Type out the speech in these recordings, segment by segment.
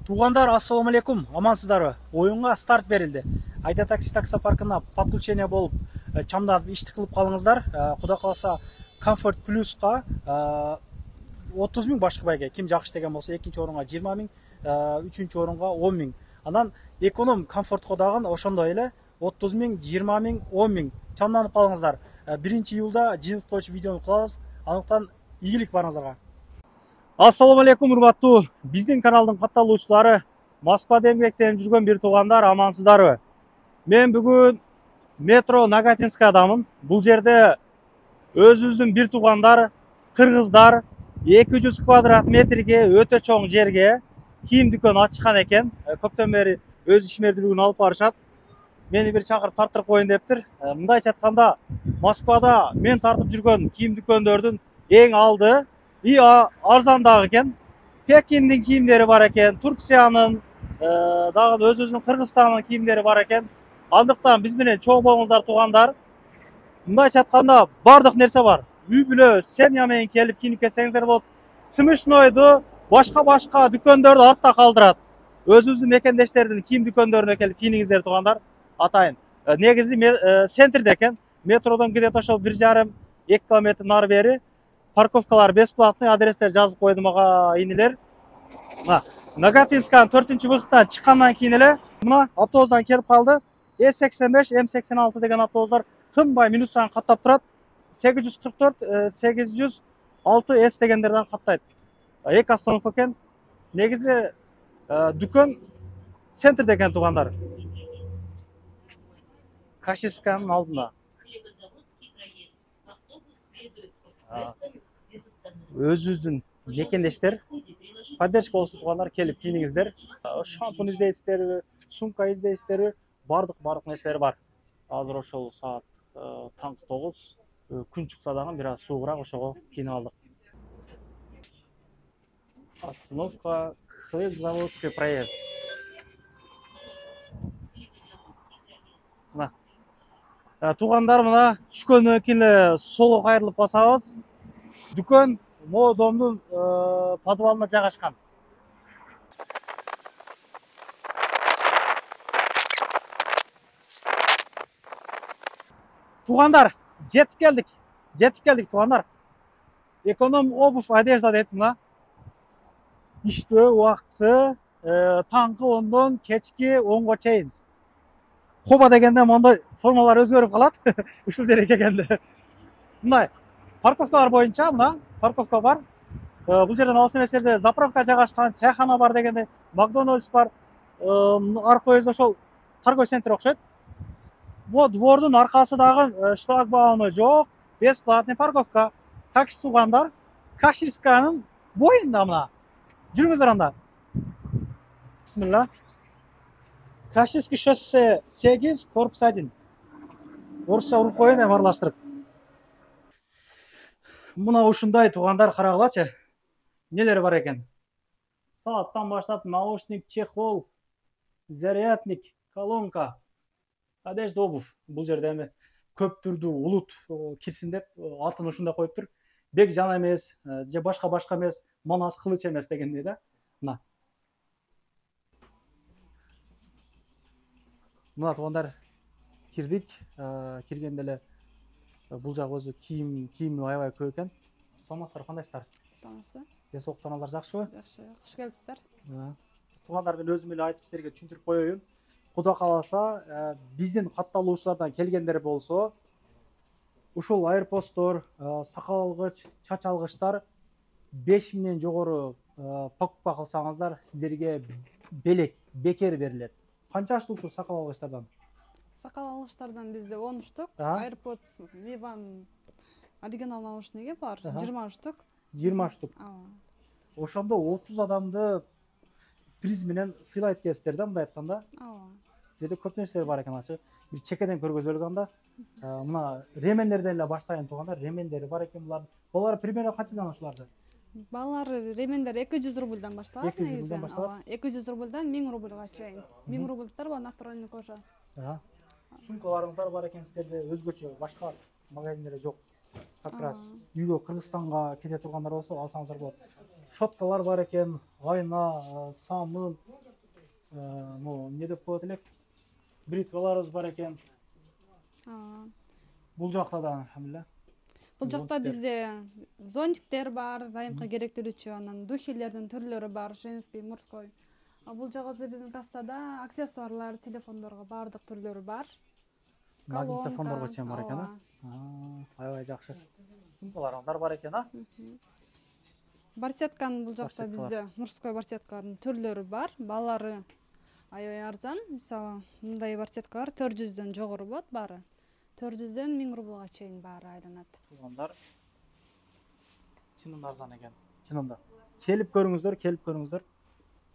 Туғандар, ассаламу алейкум, амансыздарбы? Ойынға старт берілді. Айда такси таксопаркына подключение болып, чамдатып ишти кылып калыңыздар. Куда калса Comfort Plus-ка 30 миң башкы байга, ким жакшы деген болсо, экинчи орунга 20 миң, үчүнчү орунга 10 миң. Анан эконом комфортко дагы ошондой эле 30 миң, 20 миң, 10 миң. Чамданып калыңыздар. 1-июлда жыйынтыктоочу видеону кылабыз. Анықтан ийгилик барыңыздарга. Ассаламу алейкум, урматтуу биздин каналдын катталуучулары, Москвада эмгектенип жүргөн бир туугандар, амансыздарбы? Мен бүгүн метро Нагатинскайдамын. Бул жерде өзүбүздүн бир туугандар, кыргыздар 200 квадрат метрге өтө чоң жерге кийим дүкөн ачкан экен. Көптөн бери өз ишмердүүлүгүн алып барышат. Мени бир чакырып тартырып коюн дептир. Мындайча айтканда, Москвада мен тартып жүргөн кийим дүкөндөрдүн эң алды и арзандагы экен. Пекиндин кийимдери бар экен, Турциянын, дагы өзүбүздүн Кыргызстандын кийимдери бар экен. Андыктан биз менен чоң болуңуздар туугандар. Мындайча айтканда бардык нерсе бар. Үй бүлө, семья менен келип кийинип кетсеңиздер болот. Смешнойду башка дүкөндөрдү артта калтырат. Өзүбүздүн мекендештердин кийим дүкөндөрүнө келип кийиниңиздер туугандар. Атайын. Негизи центрде экен. Метродон где-то ошол 1,5-2 километр нары бери. Парковкалар бесплатный, адрестер жазып койдум ага инилер. Нагатинскайдын 4-выходтан чыккандан кийин эле мына автобустан келип калды. С85, М86 деген автобустар тынбай минут сайын каттап турат. 844, 806 С дегендерден каттайт. Эки остановка экен. Негизи дүкөн центрде экен туугандар. Каширсканын алдында. Өзүбүздүн мекендештер, поддержка болсун туугандар, келип кийиниңиздер. Шампунь издейсиздерби, сумка издейсиздерби, бардык нерселер бар. Азыр ошол саат таңкы 9, күн чыкса дагы бир аз суугураак, ошого кийинип алдык. Остановка Хлебзаводский проезд. Туугандар, мына түшкөндөн кийин эле солго кайрылып басабыз. Дүкөн могу домдун подвалына жайгашкан. Туугандар, жетип келдик туугандар. Эконом обувь одежда дейт мына. Иштөө убактысы таңкы 10дон кечки 10го чейин. Хоба дегенде мондай формалар өзгөрүп калат. Ушул жерге келгенде. Мындай парковкалар боюнча мына парковка бар. Бул жерден алыс эместерде заправка жайгашкан, чайхана бар дегенде, Макдональдс бар. Арка өзү ошол торговый центр окшойт. Бу двордун аркасы дагы шлагбаумы жок, бесплатный парковка. Так что туугандар, Каширскайнын боюнда мына. Жүрүңүздөр анда. Бисмилла. Каширский шоссе 8, корпус 1. Орусча уруп коюн, аралаштырып. Мына ушундай туугандар, карагылачы. Нелер бар экен? Сааттан баштап наушник, чехол, зарядник, колонка, одежда, обувь. Бул жерде эми көп түрдүү улут кирсин деп атын ушундай коюптур. Бек жана эмес, же башка эмес, манас кылыч эмес дегендей да. Мына туугандар, кирдик. Киргенде эле бул жак өзү кийим аябай көп экен. Саламатсыздар, кандайсыздар? Саламатсызбы? Ден соолуктарыңыздар жакшыбы? Жакшы. Куш келипсиздер. Туугандар, мен өзүм эле айтып силерге түшүндүрүп коеюн. Куда каласа, биздин катталуучулардан келгендер болсо, ушул айырпосттор, сакал алгыч, чач алгычтар 5 миңден жогору покупка кылсаңыздар, сиздерге белек, бекер берилет. Канча штук ушул сакал алгычтардан? Сакал алгычтардан бизде 10 штук, AirPods Vivan оригинал наушниги бар, 20 штук. 20 штук. Ошондо 30 адамды приз менен сыйлайт экенсиздер да, мындай айтканда. Сиздерде көп нерселер бар экен ачык. Бир чекеден көргөзөлгөндө, мына ремендерден эле баштайын туугандар, ремендери бар экен булардын. Булар примерно канчадан ушуларды? Балалар ремендер 200 рубльдан башталат. 200 рубльдан 1000 рубльга чейин. 1000 рубльдер бар, натуральный кожа. Сумкаларыңыздар бар экен сиздерде, өзгөчө башка магазиндерде жок. Как раз үйгө Кыргызстанга кете тургандар болсо алсаңыздар болот. шоткалар бар екен, айна, самын, не деп коет элек, бритваларыбыз бар екен. Бул жакта да алхамдулилlah. Бул жакта бизде зонтиктер бар, дайымкы керектелүүчү, анан духилердин түрлөрү бар, женский, мужской. Бул жагда биздин кассада аксессуарлар, телефондорго бардык түрлөрү бар. Магнитофондорго чейин бар екен, аябай жакшы. Сумкаларыңыздар бар екен, Барсетканын бул жакта бизде мужской барсеткалардын түрлөрү бар, баалары аябай арзан. Мисалы, мындай барсеткалар 400дөн жогору болот баары. 400дөн 1000 рублга чейин баары айланат. Туугандар чынында арзан экен. Чынында. Келип көрүңүздөр.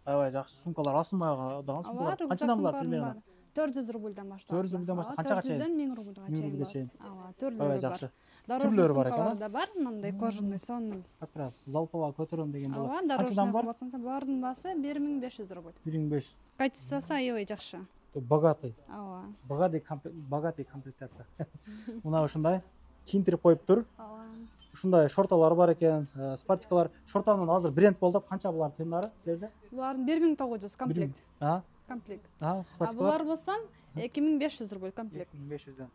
Аябай жакшы сумкалар, асынбайга дагы сумкалар. Канчадан булар примерно? 400 рубльдан баштап. 400 рубльдан баштап канчага чейин? 400дөн 1000 рублга чейин. Түрлөрү бар. Түрлөрү бар экен. Да бар, мындай кожаный сонун. Как раз залпала көтөрөм деген болот. Канчадан бар? Бардын баасы 1500 рубль. 1500. Качествосы аябай жакшы. Богатый. Богатый комплектация. Мына ушундай кийинтирип коюп тур. Ушундай шорталар бар экен, спортикалар. Шортанын азыр бренд болуп, канча булар тыйымдары силерде? Булардын 1900 комплект. Комплект. Спортикалар. Булар болсо 2500 рубль комплект. 2500дөн.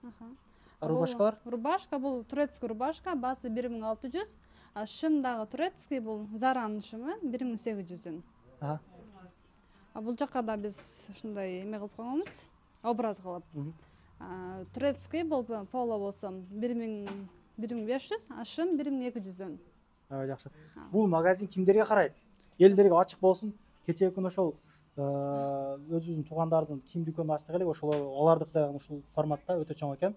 Рубашкалар? Рубашка бул турецкий рубашка, баасы 1600, а шым дагы турецкий бул Заранын шымы 1800дөн. Бул жакка да биз ушундай эме кылып койгонбуз, образ кылып. Турецкий бул поло болсо 1500, а шым 1200дөн. Аябай жакшы. Бул магазин кимдерге карайт? Элдерге ачык болсун. Кечээ күнү ошол өзүбүздүн туугандардын кийим дүкөнүн ачтык элек, ошол алардыкы да ушул форматта өтө чоң экен.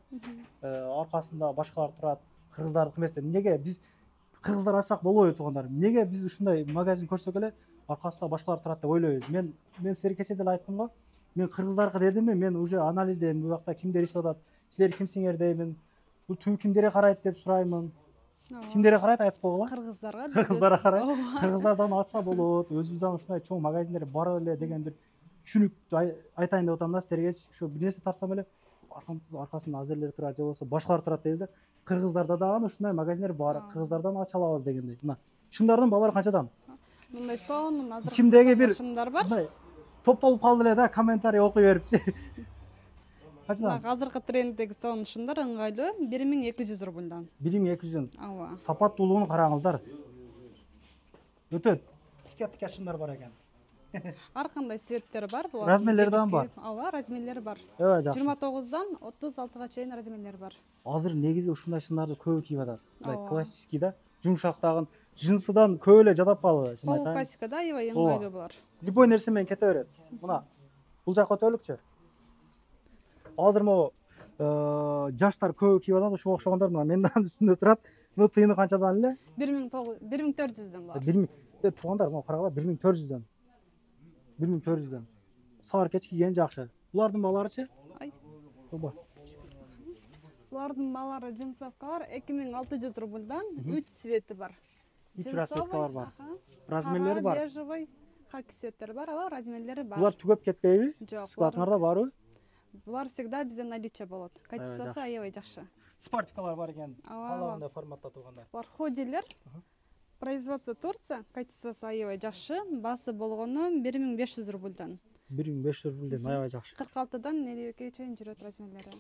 Аркасында башкалар турат, кыргыздардыкы эмес. Эмнеге биз кыргыздар ачсак болбойбу туугандар? Эмнеге биз ушундай магазин көрсөк эле аркасында башкалар турат деп ойлойбуз. Мен силерге кечээ деле айттым го. Мен кыргыздаркы дедимми, мен уже анализдейм, бул жакта кимдер иштеп атат, силер кимсиңер деймин. Бул түү кимдерге карайт деп сураймын. Кимдерге карайт айтып койгула? Кыргыздарга карайт. Кыргыздардан ачса болот. Өзүбүздөн ушундай чоң магазиндер бар эле деген бир түшүнүктү айтайын деп атам да силерге. Ошо бир нерсе тартсам эле аркасында азерлер турат же болбосо башкалар турат дейбиз да. Кыргыздарда дагы ушундай магазиндер бар. Кыргыздардан ача алабыз дегендей. Мына шымдардын баалары канчадан? Мындай сонун азыр ичимдеги бир шымдар бар. Топтолуп калды эле да, комментарий окуй берипчи. Канчадан? Азыркы тренддеги сонун шымдар ыңгайлуу 1200 рубльдан. 1200дөн. Ооба. Сапаттуулугун караңыздар. Өтө тике шымдар бар экен. Ар кандай цветтери бар булар. Размерлери дагы бар. Ооба, размерлери бар. Аябай жакшы. 29дан 36га чейин размерлери бар. Азыр негизи ушундай шымдарды көп кийип атат. Мындай классический да, жумшактагын жынсыдан көп эле жадап калды. Бул классика да, аябай ыңгайлуу булар. Любой нерсе менен кете берет. Мына бул жакка өтөлүкчү. Азыр могу жаштар көп кийип атат, ошого окшогондор мына менден үстүндө турат. Бул тыйыны канчадан эле? 1400дөн бар. 1000 туугандар могу карагыла 1400дөн. 1400дөн. Саар кеч кийген жакшы. Булардын бааларычы? Оба. Булардын баалары джинсовкалар 2600 рубльдан 3 цвети бар. 3 расцветкалар бар. Размерлери бар. Бежевый, хаки цветтери бар, ала размерлери бар. Булар түгөп кетпейби? Жок. Складыңарда барбы? Булар всегда bizde наличие болот. Качествосы аябай жакшы. Спортикалар бар экен. Каалагандай форматта тургандар. Булар ходилер. Производство Турция, качествосы аябай жакшы. Баасы болгону 1500 рубльдан. 1500 рубльден аябай жакшы. 46дан 52ге чейин жүрөт размерлери.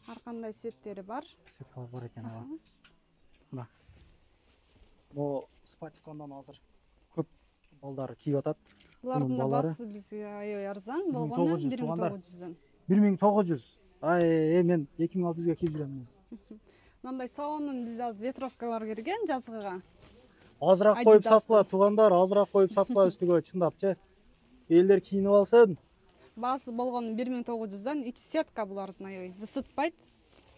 Ар кандай цветтери бар. Цветкалар бар экен, ага. Мына. Бу спортикандан азыр көп балдар кийип атат. Булардын баасы бизге аябай арзан болгону 1900дөн. 1900. Мен 2600га кийип жүрөм. Мындай сонун бизде азыр ветровкалар кирген жазгыга. Азыраак коюп саткыла туугандар, азыраак коюп саткыла үстүгө чындапчы. Элдер кийинип алсын. Баасы болгону 1900дан, ичи сетка булардын аябай ысытпайт.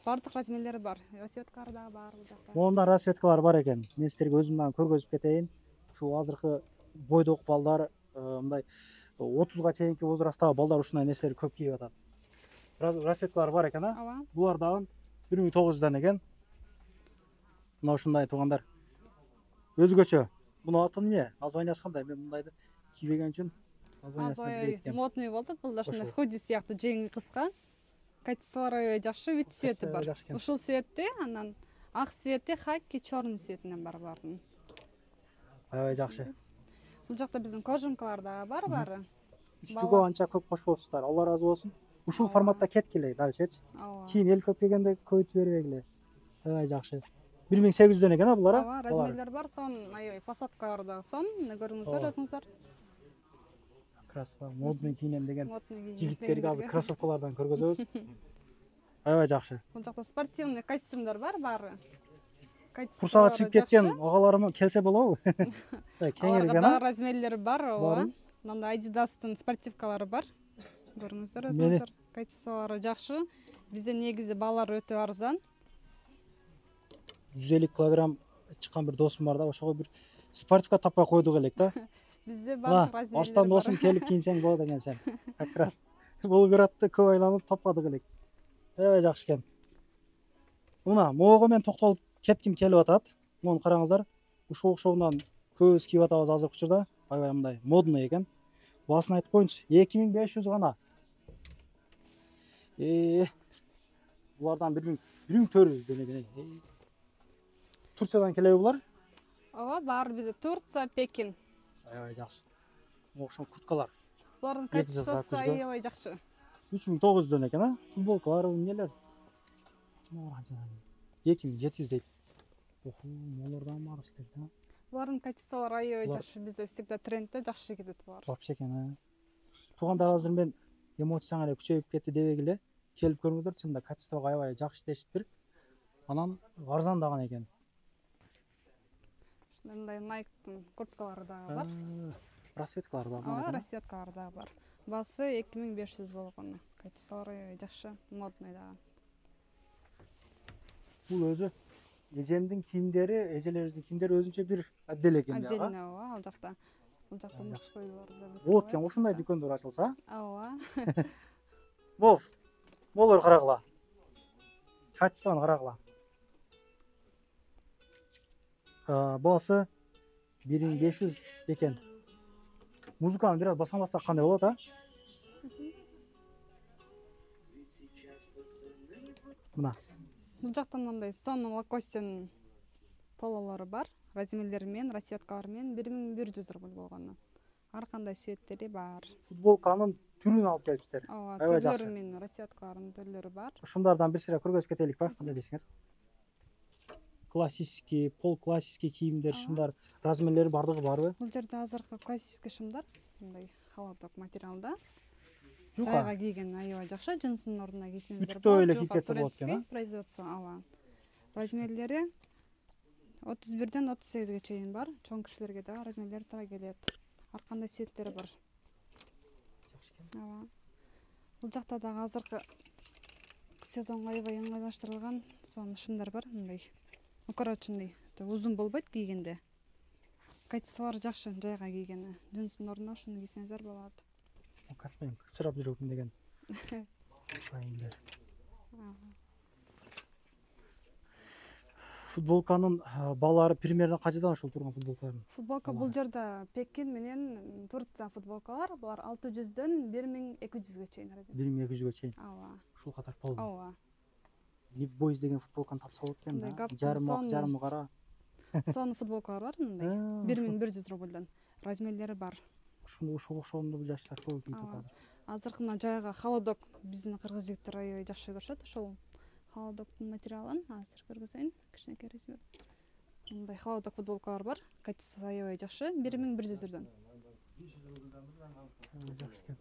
Бардык размерлери бар. Расцветкалар да бар бул жакта. Монда расцветкалар бар экен. Мен силерге өзүмдөн көргөзүп кетейин. Ушу азыркы бойдок балдар, мындай 30га чейинки возрасттагы балдар ушундай нерселерди көп кийип атат. Расцветкалар бар экен, Ооба. Булар дагы 1900дан экен. Мына ушундай туугандар. Өзгөчө. Муну атын эмне? Названиясы кандай? Мен мындайды кийбеген үчүн названиясын билбейт. Модный болду. Бул да ушундай худи сыяктуу жеңил кыска. Качестволору аябай жакшы, вид цвети бар. Ушул цветти, анан ак цвети, хаки, чёрный цветинен бар булардын. Аябай жакшы. Бул жакта биздин кожанкалар дагы бар баары. Үстүгө анча көп кошпоптур. Алла ыраазы болсун. Ушул форматта кеткиле дальшечи. Ооба. Кийин эл көп келгенде көбөйтүп бербегиле. Аябай жакшы. 1800дөн экен булар. Ооба, размерлер бар. Сон аябай посадкалар дагы сон. Көрүңүздөр өзүңүздөр. Красиво, модный кийинем деген Модный жигиттерге азыр кроссовкалардан көргөзөбүз. Аябай жакшы. Бул жакта спортивный костюмдар бар баары. Курсага чыгып кеткен агаларым келсе болобу? Аларга дагы размерлери бар, ооба. Мындай Adidas'тын спортивкалары бар. Көрүңүздөр өзүңүздөр. Качестволору жакшы. Бизде негизи балалар өтө арзан. 150 килограмм чыккан бир досум бар да, ошого бир спортивка таппай койдук элек да. Бизде барлык размерлер бар. Арстан досум келип кийинсең болот экен сен. Как раз бул градты көп айланып таппадык элек. Аябай жакшы экен. Мына могу мен токтолуп кетким келип атат. Муну караңыздар. Ушул окшоондан көбүбүз кийип атабыз азыркы учурда. Аябай мындай модный экен. Баасын айтып коеюнчу. 2500 гана. Булардан 1400 денеге. Турциядан келеби булар? Ооба, баары бизде Турция, Пекин. Аябай жакшы. Окшон курткалар. Булардын качествосу аябай жакшы. 3900дөн экен, а? Футболкалар, эмнелер? 2700 дейт. Оху, молордан бар силерде. Булардын качестволору аябай жакшы. Бизде всегда трендте жакшы кетет булар. Вообще экен, а? Туугандар азыр мен эмоцияң эле күчөйүп кетти дебегиле. Келип көрүңүздөр, чынында качествого аябай жакшы иштешиптир. Анан арзандаган экен. Мындай Nike'тын курткалары дагы бар. Расцветкалары да бар. Ооба, расцветкалары дагы бар. Баасы 2500 болгон. Качестволору аябай жакшы, модный дагы. Бул өзү эжемдин кийимдери, эжелерибиздин кийимдери өзүнчө бир отдел экен да. Отдельно, ооба, ал жакта. Бул жакта мужскойлор да бар. Болот экен, ушундай дүкөндөр ачылса. Ооба. Вов, молор карагыла. Качествону карагыла. Баасы 1500 экен. Музыканы бир аз басамасак кандай болот, а? Мына. Бул жакта мындай сон лакостен пололору бар. Размерлери менен, расцветкалары менен 1100 рубль болгону. Ар кандай цветтери бар. Футболканын түрүн алып келипсиздер. Ооба, түрлөрү менен расцветкаларынын түрлөрү бар. Ушундардан бир сыйра көргөзүп кетелик ба? Кандай дейсиңер? Классический, пол классический кийимдер, шымдар, размерлери бардыгы барбы? Бул жерде азыркы классический шымдар, мындай холодок материалда. Жайга кийген аябай жакшы, джинсынын ордуна кийсеңиздер болот. Үтүктө эле кийип кетсе болот экен, а? Производство, ооба. Размерлери 31ден 38ге чейин бар. Чоң кишилерге дагы размерлери туура келет. Ар кандай цветтери бар. Ооба. Бул жакта дагы азыркы сезонго аябай ыңгайлаштырылган сон шымдар бар, мындай. Укороченный, узун болбойт кийгенде. Качестволору жакшы, жайга кийгени. Джинсынын ордуна ушуну кийсеңиздер болот. Каспайм, кычырап жүрөкмүн деген. Футболканын балары примерно качадан ушул турган футболкалардын? Футболка бул жерде Пекин менен Турция футболкалар. Булар 600дөн 1200ге чейин. 1200ге чейин. Ооба. Ушул катар болду. Ооба. Lip Boys деген футболканы тапса болот экен да. Жарымы кара. Сонун футболкалар бар мындай. 1100 рубльдан. Размерлери бар. Ушул окшоомдуу жаштар көп кийип атат. Азыркы жайга холодок биздин кыргыз жигиттери аябай жакшы көрүшөт. Ошол холодоктун материалын азыр көргөзөйүн. Кичинекей ресми. Мындай холодок футболкалар бар. Качествосу аябай жакшы. 1100дөн. Жакшы экен.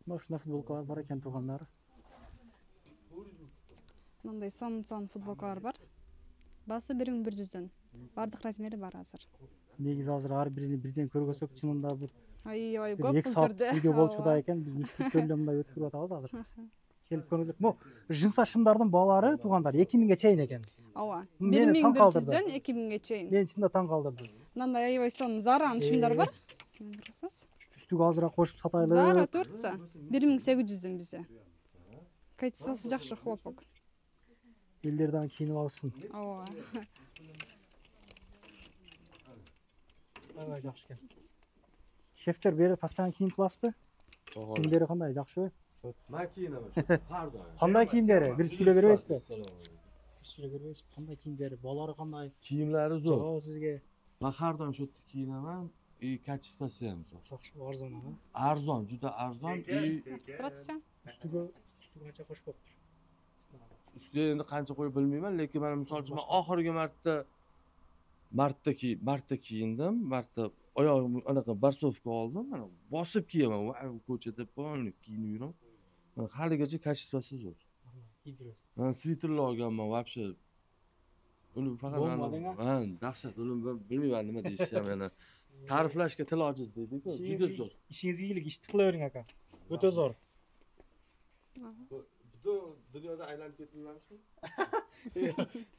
Мына ушундай футболкалар бар экен туугандар. Мындай сон футболкалар бар. Баасы 1100дөн. Бардык размери бар азыр. Негизи азыр ар бирини бирден көргөзсөк, чынында бул аябай көп бул жерде. Видео болчу да экен. Биз мүчтүктө эле мындай өткөрүп атабыз азыр. Келип көрүңүздөр. Мо жынса шымдардын баалары туугандар 2000ге чейин экен. Ооба. 1100дөн 2000ге чейин. Мен чында таң калдырдым. Мындай аябай сон Zara'нын шымдары бар. Үстүгө азыраак кошуп сатайлы. Zara Турция 1800дөн бизде. Качествосу жакшы хлопок. Элдер дагы кийинип алышсын. Ооба. Аябай жакшы экен. Шефтер бери постоянно кийинип кыласызбы? Кийимдери кандай, жакшыбы? Кандай кийимдери? Бир сүйлөп бербейсизби? Бир сүйлөп бербейсизби? Кандай кийимдери? Балары кандай? Kiyimleri zor. Жагабы сизге? Ben her daim şu kiyinемem. kachествоsi ham zo'r. Yaxshi, arzon ha. Arzon, juda arzon. Здравствуйте. Ustiga qancha qo'shib qo'yibdir? Ustiga endi qancha qo'yib bilmayman, lekin mana misol uchun men oxirgi martda kiyindim. Martda oyog'im anaqa barsovka oldim. Mana bosib kiyaman. Ko'chada polni kiyinib yuraman. Mana haligacha kachествоsi zo'r. Men sviterlar olganman, вообще. Uni faqat dahshat, uni bilmayman nima deyishim yana. Ta'riflashga til ojiz deydi-ku, juda zo'r. Ishingizga iyilik, ishni qilavering aka. O'ta zo'r. Butun dunyoda aylanib ketdinglarmi?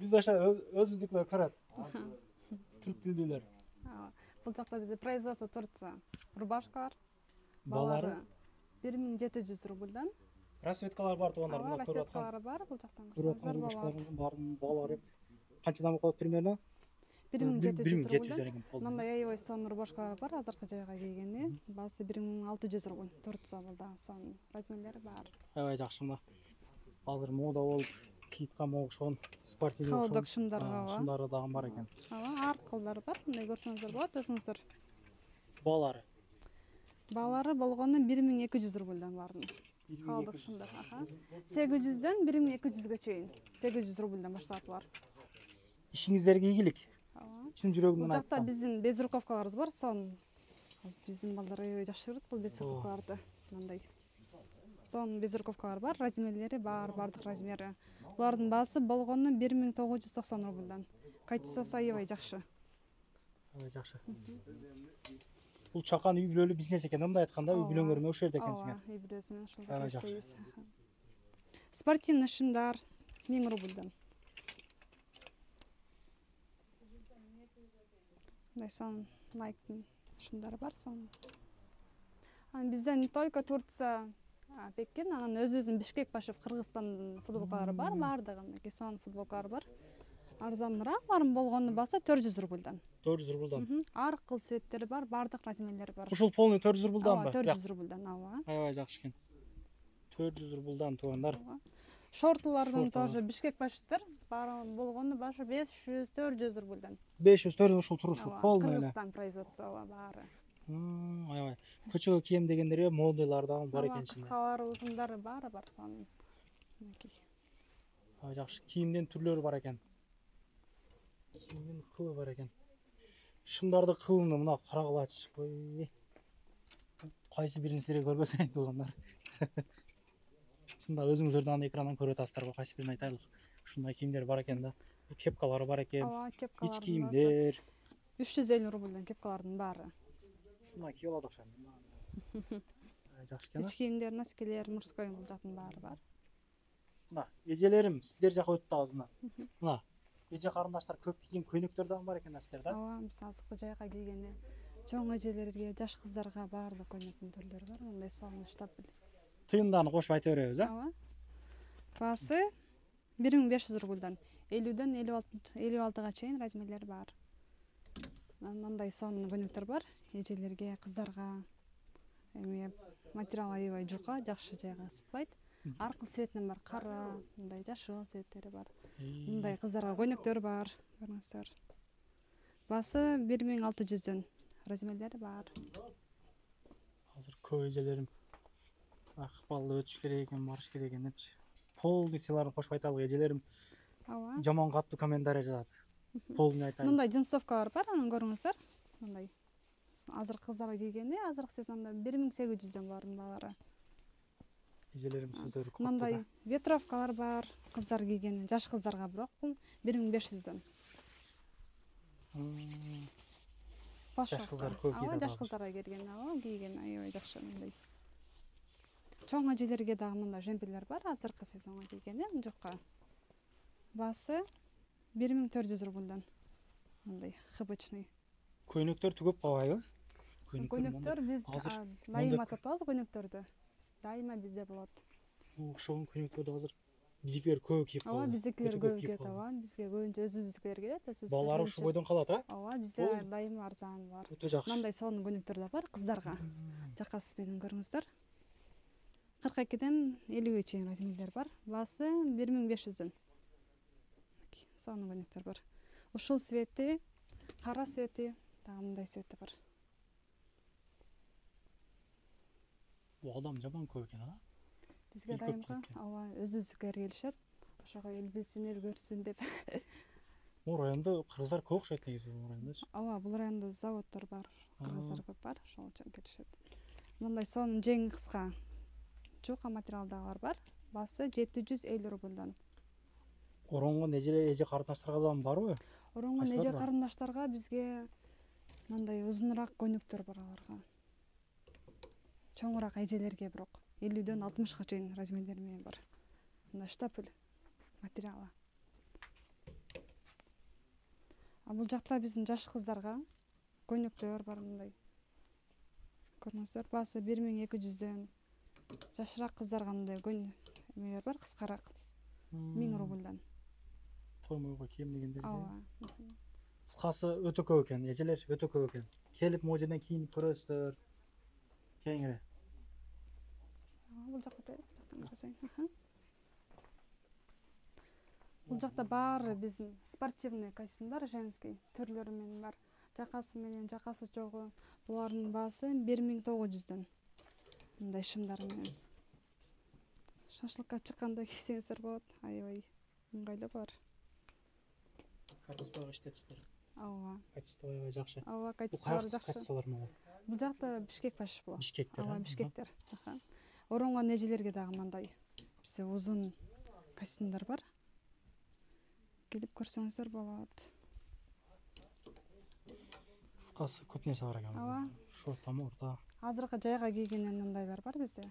Biz o'sha o'zimiznikilar ko'radi. Turk tillilar. Бұл жақта бізде производство Турция. Рубашка бар. Балалары 1700 рубльдан. Расветкалар бар туғандар, мына көріп жатқан. Расветкалары бар, бұл жақтан Көріп рубашкаларымыздың барын балалары қаншадан болады примерно? 1700 рубльдан. Мындай аябай сон рубашкалар бар, азыркы жайга келгенде. Басы 1600 рубль. Турция болды, сон размерлері бар. Аябай жақсы мына. Азыр мода болып киітқан моғышон, спортивный Қалдық шымдарға бар. Шымдары дағын бар екен. Арқылдар бар, мындай көрсеңіздер болады, өзіңіздер. Балары? Балары болғаны 1200 рубльдан бардың. Қалдық шымдар. 800-ден 1200-ге чейін. 800 рубльдан баштатылар. Ішіңіздерге игілік. Шын жүрегімнен Бұл жақта айттым. біздің безруковкаларымыз бар, сон біздің балдар жақсы жүреді бұл безруковкаларды. Мындай. Сон безруковкалар бар, размерлері бар, бардық размері. Бұлардың басы болғаны 1990 рубльдан. Качествосы аябай жақсы. Жақсы. Бұл чақан үй бүлөлі бизнес екен, онда айтқанда үй бүлөңөрүн ошол жерде екенсиңер. Үй бүлөсүмен ошол жерде иштейбиз. Спортивный шымдар 1000 рубльдан. Сон Nike'ның шымдары бар сон. Бізде не только Турция, Пекин, анан өзүбүздүн Бишкек башып Кыргызстандын футболкалары бар, бардыгы сон футболкалар бар. Арзаныраак барын болгону баса 400 рубльдан. 400 рубльдан. Ар кыл цветтери бар, бардык размерлери бар. Ушул полный 400 рубльдан ба? 400 рубльдан, ооба. Аябай жакшы экен. 400 рубльдан туугандар. Шортулардан тоже Бишкек башыптыр. Барын болгону башы 500-400 рубльдан. 500-400 ушул турушу полный эле. Кыргызстан производствосу баары. Аябай. Көчөгө кийем дегендерге моделардан бар экен ичинде. Кыскалары, узундары баары бар сон. Аябай жакшы. Кийимдин түрлөрү бар экен. Кийимдин кылы бар экен. Шымдарды кылыны мына карагылачы. Ой. Кайсы бирин сире көрбөсөң туугандар. Шында өзүңүздөр аны экрандан көрүп атасыздар го, кайсы бирин айтайлык. Ушундай кийимдер бар экен да. Кепкалары бар экен. Кепкалар. Ич кийимдер. 350 рубльдан кепкалардын баары. Шундай кийип алат окшойт. Жакшы экен. Ич кийимдер, носкилер, мужской бул жактын баары бар. Мына эжелерим сиздер жака өттү азына. Мына эже карындаштар көп кийим көйнөктөр дагы бар экен сиздерде. Ооба, биз азыркы жайга келгенде чоң эжелерге, жаш кыздарга баардык көйнөктүн түрлөрү бар. Мындай сонун штаб. Тыйынданы кошуп айта беребиз, а? Ооба. Басы 1500 рубльдан 50ден 56га чейин размерлери бар. Мындай сонун көйнөктөр бар. Эжелерге, кыздарга эми материал аябай жука, жакшы жайга ысытпайт. Ар кыл цветинен бар, кара, мындай жашыл цветтери бар. Мындай кыздарга көйнөктөр бар, көрүңүздөр. Басы 1600ден размерлери бар. Азыр көп эжелерим акыбалды өтүш керек экен, барыш керек экен депчи. Полный силарын кошуп айталы эжелерим. Ооба. Жаман каттуу комментарий жазат. Полный айтайын. Мындай джинсовкалар бар, анын көрүңүздөр. Мындай. Азыр кыздарга кийгенде, азыркы сезонда 1800ден бардын балары. Эжелерим сиздер каттуу. Мындай ветровкалар бар, кыздар кийген, жаш кыздарга бирок бул 1500ден. Жаш кыздар көп кийет. Жаш кыздарга келген, кийген аябай жакшы мындай. Чоң эжелерге дагы мындай жемпирлер бар, азыркы сезонго кийгенде, жокка. Басы 1400 рубльдан. Мындай хыбычный. Көйнөктөр түгөп калбайбы? Көйнөктөр биз дайыма сатабыз көйнөктөрдү. Дайыма бизде болот. Окшогон көйнөктөрдү азыр биздикилер көп кийип калды. Ооба, биздикилер көп кийет, бизге көбүнчө өзүбүздүкилер келет, Балалар ушу бойдон калат, а? Ооба, бизде дайыма арзан бар. Өтө жакшы. Мындай сонун көйнөктөр да бар кыздарга. Жакасыз менен көрүңүздөр. 42ден 50ге чейин размерлер бар. Басы 1500ден. Сонун көйнөктөр бар. Ушул цвети, кара цвети, дагы мындай цвети бар. Бул адам жаман көп экен, а? Бизге Үй көп дайымга экен. ооба өзүбүздүкүлөр келишет. Ошого эл билсин, эл көрсүн деп. Бул райондо кыргыздар көп окшойт негизи, бул райондочу. Ооба, бул райондо заводдор бар, кыргыздар көп бар, ошол үчүн келишет. Мындай сонун жең кыска чука материалдагылар бар. Баасы 750 рубльдан. Оронгон эже карындаштарга дагы барбы? Оронгон Кайсылар эже бар? карындаштарга бизге мындай узунураак көйнөктөр бар аларга. Чоңураак эжелерге бирок 50дөн 60га чейин размерлери менен бар. Мындай штапель материалы. А бул жакта биздин жаш кыздарга көйнөктөр бар мындай. Көрүңүздөр, баасы 1200дөн. Жашыраак кыздарга мындай эмелер бар, кыскараак. 1000 рубльдан. Тоймойго кийимдегендер. Ооба. Кыскасы өтө көп экен, эжелер өтө көп экен. Келип могу жерден кийинип көрөсүздөр. Кеңири. Бул жакта жактан карасаң. Бул жакта баары биздин спортивный костюмдар, женский түрлөрү менен бар. Жакасы менен, жакасы жогу. Булардын баасы 1900дөн. Мындай шымдар менен. Шашлыкка чыкканда кийсеңиздер болот. Аябай ыңгайлуу бар. Качествого иштепсиздер. Ооба. Качество аябай жакшы. Ооба, Бул качестволору кайсы жакшы. качестволор могу? Бул жакта Бишкек баш бул. Бишкектер. Ооба, бишкектер. Оронгон эжелерге дагы мындай бизде узун костюмдар бар. Келип көрсөңүздөр болот. Кыскасы көп нерсе бар экен. Ооба. Шорта, мурда. Азыркы жайга кийгенден мындайлар бар бизде.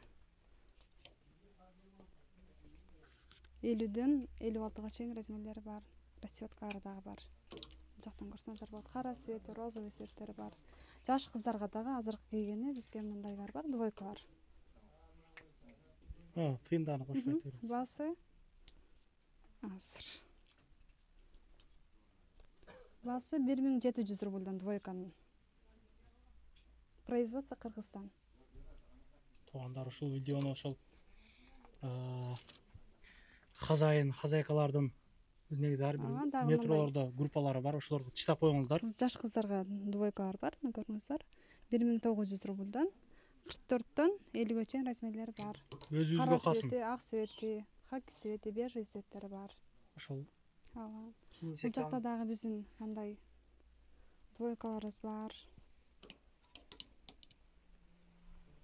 50дөн 56га чейин размерлери бар. Расцветкалары дагы бар. Бул жактан көрсөңүздөр болот. Кара цвет, розовый цветтери бар. Жаш кыздарга дагы азыркы кийгени бизге мындайлар бар, двойкалар. Тыйындарын кошуп айтып бериңиз. Баасы азыр. Баасы 1700 рубльдан двойканын. Производство Кыргызстан. Туугандар, ушул видеону ошол хозяйкалардын негизи ар бир метролордо группалары бар, ошолорго чыштап коюңуздар. Жаш кыздарга двойкалар бар, көрүңүздөр. 1900 рубльдан 44дөн 50ге чейин размерлери бар. Өзүбүзгө калсын. Ак цвети, хаки цвети, бежевый цветтери бар. Ошол. Ооба. Бул жакта дагы биздин мындай двойкаларыбыз бар.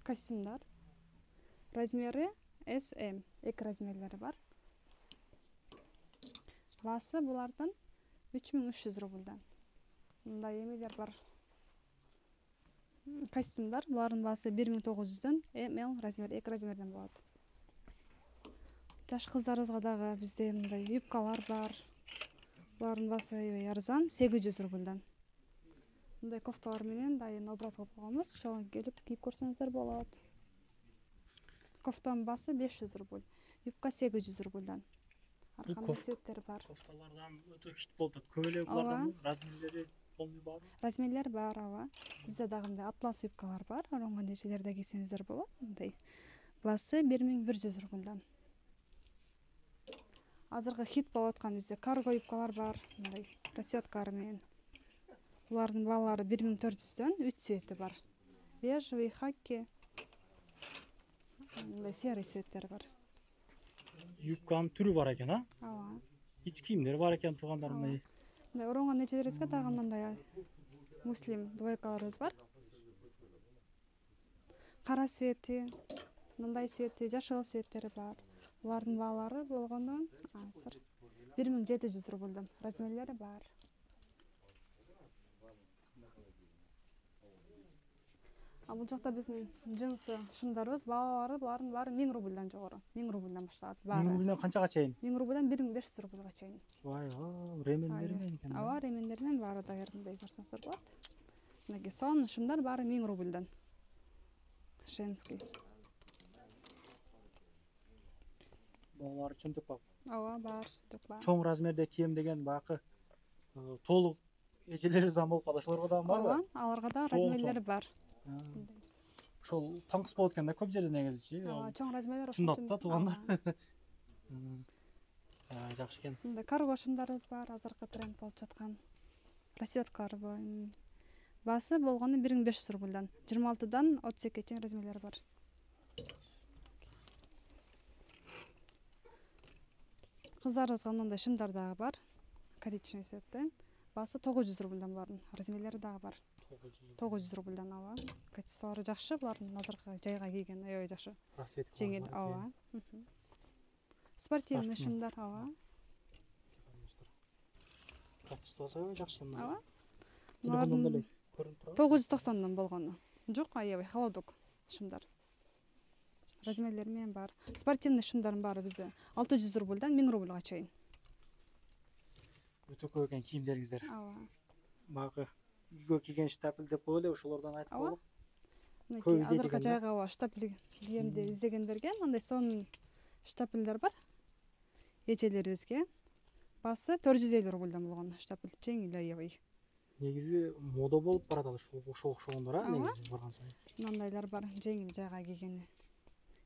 Костюмдар. Размери SM, эки размерлери бар. Баасы булардын 3300 рубльдан. Мындай эмелер бар. Костюмдар, булардын баасы 1900дөн ML размер, эки размерден болот. Жаш кыздарыбызга дагы бизде мындай юбкалар бар. Булардын баасы аябай арзан, 800 рубльдан. Мындай кофталар менен дайын образ кылып койгонбуз. Ошого келип кийип көрсөңүздөр болот. Кофтанын баасы 500 рубль. Юбка 800 рубльдан. Ар кандай цветтери бар. Кофталардан өтө хит болуп атат. Көп эле булардан размерлери полный бар. Размерлер бар, ооба. Бизде дагы мындай атлас юбкалар бар. Оронгон эжелерде кийсеңиздер болот. Мындай. Баасы 1100 рубльдан. Азыркы хит болуп аткан бизде карго юбкалар бар. Мындай расцветкалар менен. Булардын баалары 1400дөн 3 цвети бар. Бежевый, хаки. Мындай серый цветтери бар. Юбканын түрү бар экен, а? Ооба. Ич кийимдер бар экен, туугандар мындай. Мындай оронгон эжелерибизге дагы мындай муслим двойкаларыбыз бар. Кара цвети, мындай цвети, жашыл цветтери бар. Булардын баалары болгондо азыр 1700 рубльдан. Размерлери бар. А бул жакта биздин джинсы шымдарыбыз, баалары булардын баары 1000 рубльдан жогору. 1000 рубльдан башталат. 1000 рубльдан канчага чейин? 1000 рубльдан 1500 рубльга чейин. Вай, ремендери менен экен. Ооба, ремендери менен баары даяр, мындай көрсөңүздөр болот. Мынакей сонун шымдар баары 1000 рубльдан. Женский. Балар чөнтөк бар. Ооба, бар, чөнтөк бар. Чоң размерде кийим деген бакы толук эжелерибизден болуп калат. Ошолорго дагы барбы? Ооба, аларга да размерлери бар. Ошол таңкыс болот экен да көп жерде негизичи. Ооба, чоң размерлер ошол. Чындап да, туугандар. Жакшы экен. Мындай карго шымдарыбыз бар, азыркы тренд болуп жаткан. Расцветкалар бар. Баасы болгону 1500 рубльдан. 26дан 32ге чейин размерлери бар. Кыздарыбызга мындай шымдар дагы бар. Коричневый цветтен. Баасы 900 рубльдан булардын. Размерлери дагы бар. 900 рубльдан ооба. Качестволору жакшы, булардын азыркы жайга кийген аябай жакшы. Жеңил, ооба. Спортивный шымдар, ооба. Качествосу жакшы мына. Ооба. Телефондон деле көрүнүп турат. 990 болгону. Жок, аябай холодок шымдар. Размерлери менен бар. Спортивный шымдардын баары бизде 600 рубльдан 1000 рубльга чейин. Өтө көп экен кийимдериңиздер. Ооба. Багы үйгө кийген штапель деп коелу эле, ошолордон айтып Ооба. коелу. Мынакей азыркы жайга ооба штапель кийгенди издегендерге мындай сонун штапелдер бар. Эжелерибизге. Баасы 450 рубльдан болгон штапель жеңил аябай. Негизи мода болуп баратат ошого окшогондор, а негизи барган сайын. Мындайлар бар, жеңил жайга кийгени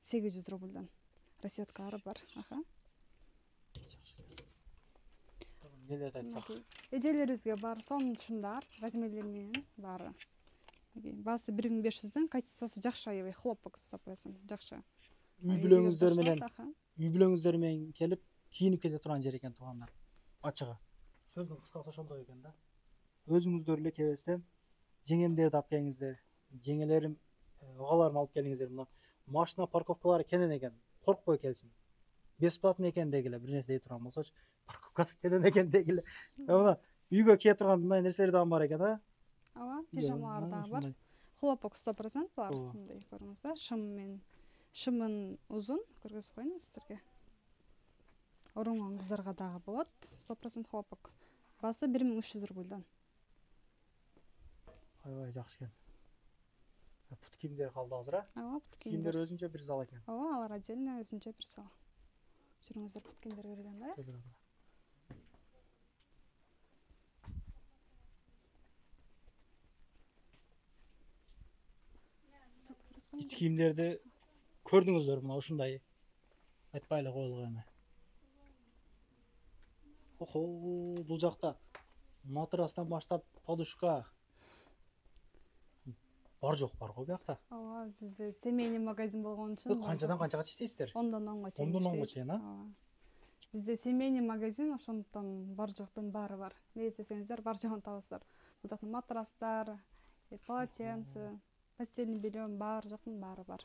800 рубльдан. Расеткалары бар. Аха. Эле айтсак. Эжелерибизге бар сонун шымдар, размерлери менен баары. Баасы 1500дөн, качествосу жакшы аябай, хлопок сапасын жакшы. Үй бүлөңүздөр менен келип кийинип кете турган жер экен туугандар. Ачыгы. Сөздүн кыскасы ошондой экен да. Өзүңүздөр эле кебестен жеңемдерди алып келиңиздер. Жеңелерим, угаларым алып келиңиздер. Мына машина парковкалары кенен экен. Коркпой келсин. Бесплатный экен дегиле, бир нерсе дей турган болсочу, парковкасы кенен экен дегиле. Мына үйгө кие турган мындай нерселер дагы бар экен, а? Ооба, пижамалар дагы бар. Хлопок 100% бар. Мындай көрүңүздөр, шымын узун көргөзүп коеюн сиздерге. Орунгон кыздарга дагы болот. 100% хлопок. Баасы 1300 рубльдан. Аябай жакшы экен. Пут кийимдер калды азыр, а? Ооба, пут Кийимдер өзүнчө бир зал экен. Ооба, алар отдельно өзүнчө бир зал. Жүрүңүздөр, пут кийимдерге көргөн да. Ич кийимдерди көрдүңүздөр, мына ушундай. Айтпай эле коелук эми. Охо, бул жакта матрастан баштап подушка бар жок бар го биякта. Ооба, бизде семейный магазин болгон үчүн. Канчадан канчага иштейсиздер? 10дон 10го чейин. 10дон 10го чейин, а? Ооба. Бизде семейный магазин, ошондон бар жоктун баары бар. Не десеңиздер, бар жогун табасыздар. Бул жакта матрастар, полотенце, постельный бельем, бар жоктун баары бар.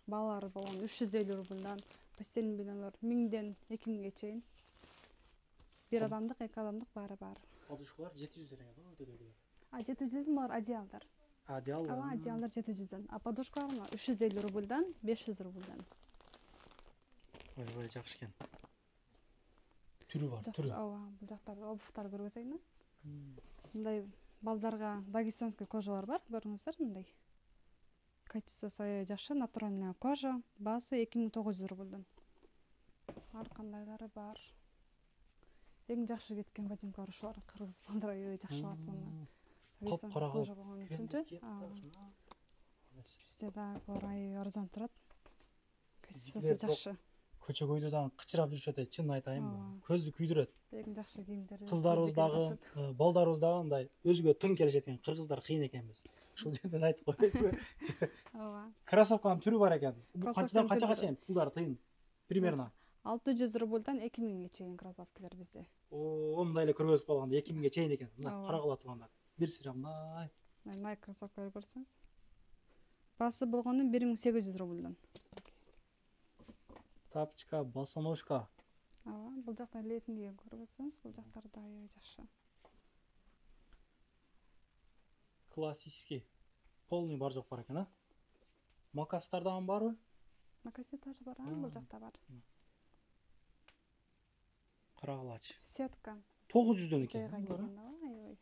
Балалары болгон 350 рубльдан, постельный бельемдер 1000ден 2000ге чейин. Бир адамдык, эки адамдык баары бар. Подушкалар 700 деген го өтөдөгүлөр. 700ден булар одеялдар. Одеял. Ооба, одеялдар 700ден. А подушкалар 350 рубльдан 500 рубльдан. Аябай жакшы экен. Түрү бар, түрү. Ооба, бул жактарда обувтар көргөзөйүн. Мындай балдарга дагестанский кожалар бар, көрүңүздөр мындай. Качествосу аябай жакшы, натуральная кожа. Баасы 2900 рубльдан. Ар кандайлары бар. Эң жакшы кеткен ботинкалар ушулар, кыргыз балдар аябай жакшы алат муну. Капкара кожа болгон үчүнчү. Бизде да булар аябай арзан турат. Качествосу жакшы. Көчө көйдө дагы кычырап жүрүшөт, чын айтайынбы. Көздү күйдүрөт. Эң жакшы кийимдер. Кыздарыбыз дагы, балдарыбыз дагы мындай өзгө тың келишет экен. Кыргыздар кыйын экенбиз. Ушул жерден айтып коеюнбу. Ооба. Кроссовканын түрү бар экен. Канчадан канчага чейин пулдары тыйын? Примерно 600 рубльдан 2000ге чейин кроссовкалар бизде. О, мындай эле көргөзүп калганда 2000ге чейин экен. Мына карагыла турганда. Бир сыйра мындай. Nike кроссовкалар көрсөңүз. Баасы болгону 1800 рубльдан. Тапочка, босоножка. Ооба, бул жакта летний көрсөңүз, бул жактарда аябай жакшы. Классический. Полный бар жок бар экен, а? Макастар дагы барбы? Макаси тоже бар, бул жакта бар. Карагылачы. Сетка. 900дөн экен. Жайга кийген аябай.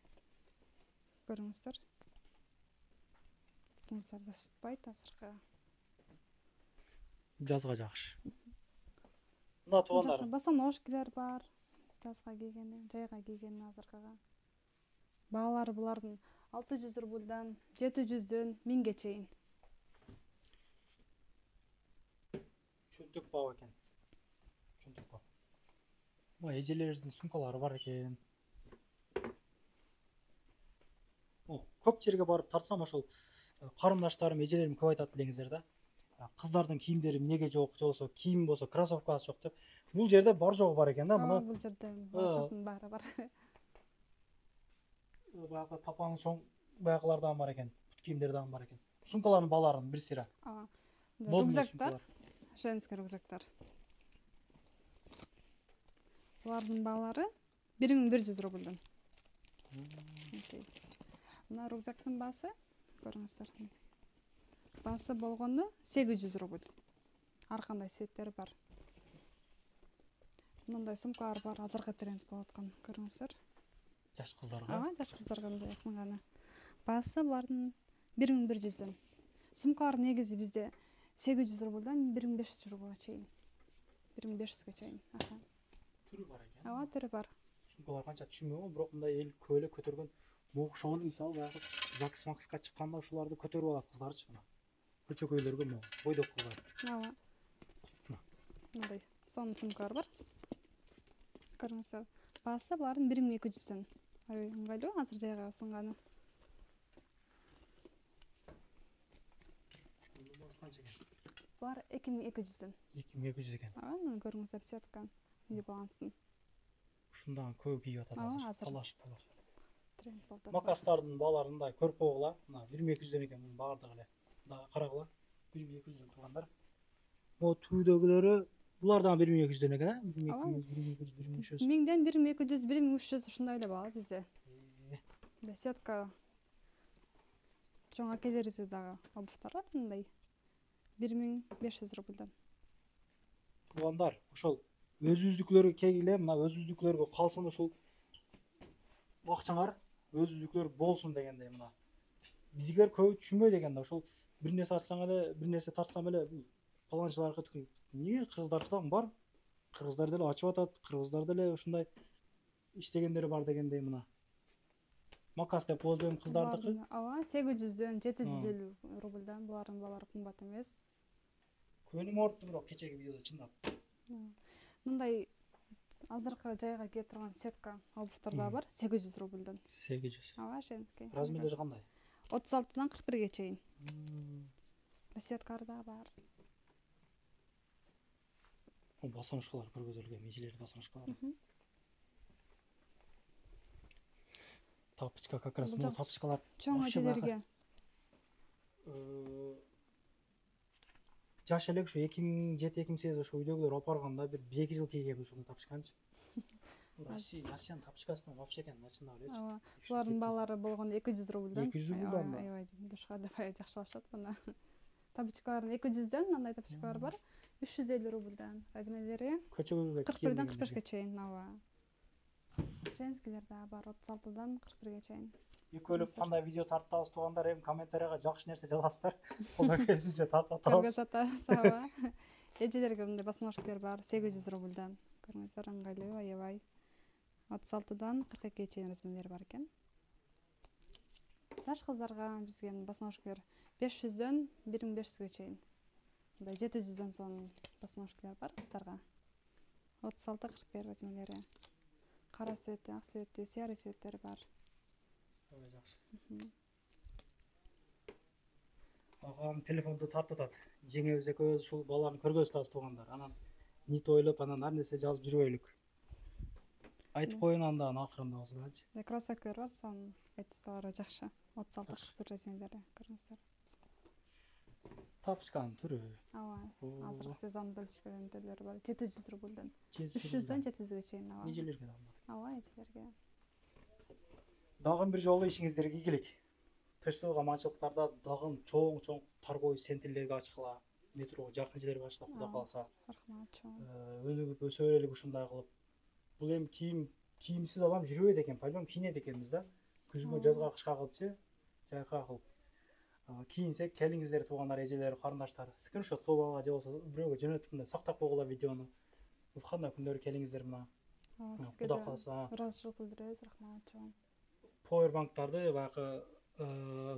Көрүңүздөр. Мусарда сытпайт азыркы. Жазга жакшы. Мына туугандар. Босоножкалар бар. Жазга кийгени, жайга кийгени азыркыга. Баалары булардын 600 рубльдан 700дөн 1000ге чейин. Чөнтөк баб экен. Чөнтөк баб. Мына эжелерибиздин сумкалары бар экен. О, көп жерге барып тартсам ошол карындаштарым, эжелерим көп айтат элеңиздер да. кыздардын кийимдери эмнеге жок, же болбосо кийим болсо кроссовкасы жок деп. Бул жерде бар жогу бар экен да, муну. Бул жерде баардыгынын баары бар. Баягы тапаны чоң баягылардан бар экен, бут кийимдерден бар экен. Сумкалардын бааларын бир сыйра. Рюкзактар, женский рюкзактар. Булардын баалары 1100 рубльдан. Мына рюкзактын баасы, көрүңүздөр. Баасы болгону 800 рубль. Ар кандай светтери бар. Мындай сумкалар бар, азыркы тренд болуп аткан, көрүңүздөр. Жаш кыздарга. Жаш кыздарга мындай сынганы. Баасы булардын 1100. Сумкалар негизи бизде 800 рубльдан 1500 рубльга чейин. 1500ге чейин. Түрү бар экен. Түрү бар. Сумкалар канча түшүнбөйм, бирок мындай эл көйлөк көтөргөн могушоолу мисалы баягы ЗАГС Макска чыкканда ушуларды көтөрүп алат кыздарчы мына. Көчөкөйлөргө мо бойдок кыздар. Мындай сон сумкалар бар. Көрүңүздөр. Баасы булардын 1200дөн. Ыңгайлуу азыр жайга сынганы. Бар 2200дөн. 2200 экен. Мына көрүңүздөр сетка небалансын. Ушундан көп кийип атат азыр. Талаш. Тренд болду. Макастардын бааларында көрүп койгула. Мына 2200дөн экен мунун баардыгы эле. Дагы карагыла. 1200дөн тургандар. Mo түйдөгүлөрү булар дагы 1200дөн экен, а? 1200, 1300. 1000ден 1200, 1300 ушундай эле баа бизде. Сетка чоң акелерибизде дагы обувтар бар мындай. 1500 рубльдан. Туугандар, ошол өзүбүздүкүлөргө келгиле, мына өзүбүздүкүлөргө калсын ушул акчаңар, өзүбүздүкүлөр болсун дегендей мына. Биздикилер көп түшүнбөйт экен да, ошол бир нерсе ачсаң эле, бир нерсе тартсам эле паланчыларга түкүн. Эмнеге кыргыздарда бар? Кыргыздар деле ачып атат, кыргыздар деле ушундай иштегендери бар дегендей мына. Макас деп бозбойм кыздардыкы. 800дөн 750 рубльдан булардын баалары кымбат эмес. Көнүм оорутту бирок кечеги видеодо чындап. Мындай азыркы жайга кие турган сетка обувтар да бар 800 рубльдан. 800. Женский. Размерлери кандай? 36дан 41ге чейин. Сеткалар да бар. Басаңышкалар көргөзүлгөн, межелери басаңышкалар. Тапочка как раз могу тапочкалар. Чоң эжелерге. Жаш элек ушу 2007-2008 ошо үйдөгүлөр алып барганда бир 1-2 жыл кийген ушуну тапочканчы. Россиянын тапочкасынан вообще экен, начинал элечи. Булардын баалары болгондо 200 рубльдан. 200 рубльдан ба? Аябай душка деп жакшылашат мына. Тапочкалар 200дөн, андай тапочкалар бар. 350 рубльдан. Размерлери 41ден 45ге чейин, Женскийлер да бар 36дан 41ге чейин. Экөөлүк кандай видео тартабыз туугандар, эми комментарияга жакшы нерсе жазасыздар. Колдон келишинче тартып атабыз. Эжелерге мындай басмашкалар бар 800 рубльдан. Көрүңүздөр, ыңгайлуу, аябай. 36дан 42ге чейин размерлери бар экен. Жаш кыздарга бизге басмашкалар 500дөн 1500ге чейин. Мындай 700дөн соң басмашкалар бар кыздарга. 36-41 размерлери. Кара цветти, ак цветти, серый цветтери бар. Ой, жакшы. Агам телефонду тартып атат. Жеңебиз экөөбүз ушул баланы көргөз атабыз туугандар. Анан нит ойлоп, анан ар нерсе жазып жүрбөйлүк. Айтып коеюн андан акырында болсочу. Кроссовкалар бар, сон айтсалар жакшы. 36-41 размерлери, көрүңүздөр. Тапочканын түрү. Азыркы сезондо өлчөгөн түрлөрү бар. 700 рубльдан. 300дөн 700ге чейин бар. Эжелерге да бар. Эжелерге. Дагы бир жолу ишиңиздерге ийгилик. Тышсыз аманчылыктарда дагы чоң торговый центрлерге ачкыла, метрого жакын жерлерге ачкыла, кудай кааласа. Рахмат, чоң. Өнүгүп өсө берелик ушундай кылып. Бул эми кийимсиз адам жүрбөйт экен, по-любому кийинет экенбиз да. Күзгө, жазга, кышка кылыпчы, жайка кылып. Кийинсек, келиңиздер туугандар, эжелер, карындаштар. Скриншот кылып алгыла же болсо бирөөгө жөнөткөндө сактап койгула видеону. Кандай күндөрү келиңиздер мына. Кудай кааласа. Ыраазычылык билдиребиз, рахмат, чоң. Powerbanktарды, баягы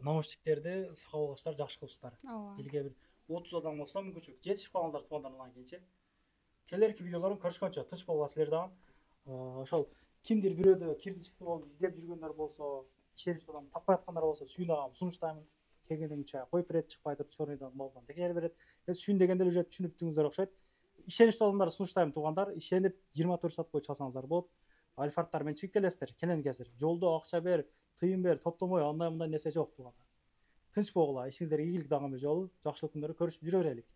наушниктерди сакалгачлар жакшы кылыпсыздар. Элге бир 30 адам болсо мүмкүнчүлүк жетишип калыңыздар туугандар анан кийинчи. Келерки видеолорун көрүшкөнчө тынч болгула дагы. Ошол кимдир бирөөдө кирди чыкты болуп издеп жүргөндөр болсо, ишеничтүү адам таппай аткандар болсо сүйүнүп сунуштаймын. келгенден кийин коюп берет, чыкпай туруп чорныйдан базадан текшерип берет. Сүйүн дегенде уже түшүнүптүңүздөр окшойт. Ишеничтүү адамдарга сунуштайм туугандар, ишенип 24 саат бою чалсаңыздар болот. Альфардтар менен чыгып келесиздер, келен кезир. Жолдо акча бер, тыйын бер, топтомой, андай нерсе жок туугандар. Тынч болгула, ишиңиздерге ийгилик дагы жолу, жакшылык күндөрдү көрүшүп жүрө берелик.